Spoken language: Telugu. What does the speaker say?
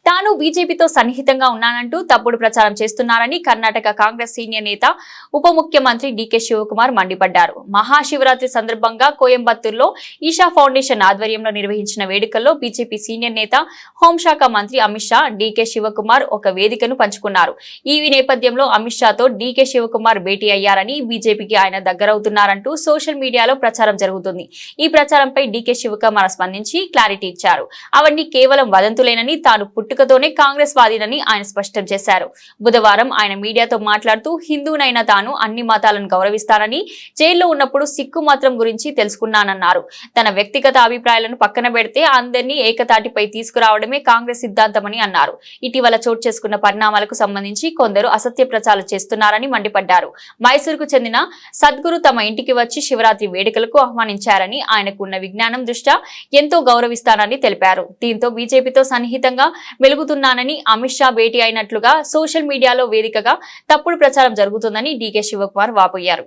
తాను బీజేపీతో సన్నిహితంగా ఉన్నానంటూ తప్పుడు ప్రచారం చేస్తున్నారని కర్ణాటక కాంగ్రెస్ సీనియర్ నేత ఉప ముఖ్యమంత్రి డీకే శివకుమార్ మండిపడ్డారు. మహాశివరాత్రి సందర్భంగా కోయంబత్తూరులో ఈషా ఫౌండేషన్ ఆధ్వర్యంలో నిర్వహించిన వేడుకల్లో బీజేపీ సీనియర్ నేత హోంశాఖ మంత్రి అమిత్ షా డీకే శివకుమార్ ఒక వేదికను పంచుకున్నారు. ఈ నేపథ్యంలో అమిత్ షాతో డీకే శివకుమార్ భేటీ అయ్యారని, బీజేపీకి ఆయన దగ్గరవుతున్నారంటూ సోషల్ మీడియాలో ప్రచారం జరుగుతుంది. ఈ ప్రచారంపై డీకే శివకుమార్ స్పందించి క్లారిటీ ఇచ్చారు. అవన్నీ కేవలం వదంతులేనని, తాను పుట్టుకతోనే కాంగ్రెస్ వాదినని ఆయన స్పష్టం చేశారు. బుధవారం ఆయన మీడియాతో మాట్లాడుతూ హిందూనైన తాను అన్ని మతాలను గౌరవిస్తానని, జైల్లో ఉన్నప్పుడు సిక్కు మతం గురించి తెలుసుకున్నానన్నారు. తన వ్యక్తిగత అభిప్రాయాలను పక్కన పెడితే అందరినీ ఏకతాటిపై తీసుకురావడమే కాంగ్రెస్ సిద్ధాంతమని అన్నారు. ఇటీవల చోటు చేసుకున్న పరిణామాలకు సంబంధించి కొందరు అసత్య ప్రచారం చేస్తున్నారని మండిపడ్డారు. మైసూరుకు చెందిన సద్గురు తమ ఇంటికి వచ్చి శివరాత్రి వేడుకలకు ఆహ్వానించారని, ఆయనకు ఉన్న విజ్ఞానం దృష్ట్యా ఎంతో గౌరవిస్తానని తెలిపారు. దీంతో బీజేపీతో సన్నిహితంగా వెలుగుతున్నానని, అమిత్ షా భేటీ అయినట్లుగా సోషల్ మీడియాలో వేదికగా తప్పుడు ప్రచారం జరుగుతుందని డీకే శివకుమార్ వాపోయారు.